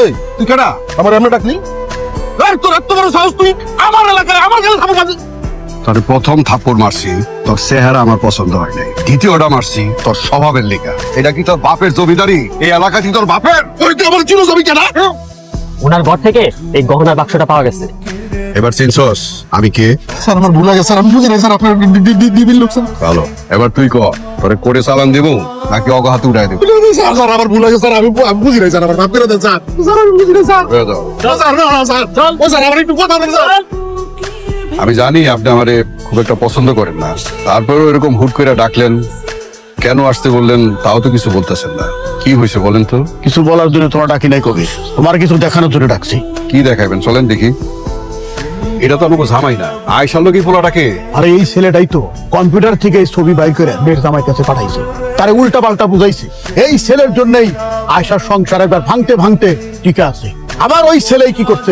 এই তুই কেডা আমার এমনি ডাকলি? তোর এত বড় সাহস, তুই আমার এলাকায় আমার গেলে থাপ্পড় মারবি? তোর প্রথম থাপ্পড় মারছি তোর চেহারা আমার পছন্দ হয় নাই, দ্বিতীয়টা মারছি তোর স্বভাবের লেখা। এটা কি তোর বাপের জমিদারি? এই এলাকা কি তোর বাপের? ওই তুই আমার চিনো জমি কেনা? ওনার ঘর থেকে এই গহনার বাক্সটা পাওয়া গেছে। এবার চিনছস আমি কে? স্যার আমার ভুল লাগে স্যার, আমি বুঝি নাই স্যার, আপনার দিবির লোক স্যার। ভালো, এবার তুই ক তোরে করে চালান দেবো নাকি অগাহাতে উঠাই দেবো? স্যার স্যার আমার ভুল লাগে স্যার, আমি বুঝি নাই স্যার, আমার মাফ করে দেন স্যার। স্যার আমি বুঝি নাই স্যার। হয়ে যাও। স্যার না না স্যার, ও স্যার আমার একটু কথা বলেন স্যার। আমি জানি আপনি আমারে খুব একটা পছন্দ করেন না, তারপরেও এরকম হুট করে ডাকলেন, কেন আসতে বললেন তাও তো কিছু বলতেছেন না। কি হয়েছে বলেন তো? কিছু বলার জন্য তোমার ডাকি নাই কবি, তোমার কিছু দেখানোর জন্য ডাকছি। কি দেখাবেন চলেন দেখি। এটা তো আমাকে জামাই না, আয়সার লোকই পোলাটাকে। আরে এই ছেলেটাই তো কম্পিউটার থেকে এই ছবি বাই করে মেয়ের জামাই কাছে পাঠাইছে, তারে উল্টা পাল্টা বুঝাইছে। এই ছেলের জন্যই আয়সার সংসার একবার ভাঙতে ভাঙতে টিকে আছে। আবার ওই ছেলেই কি করছে,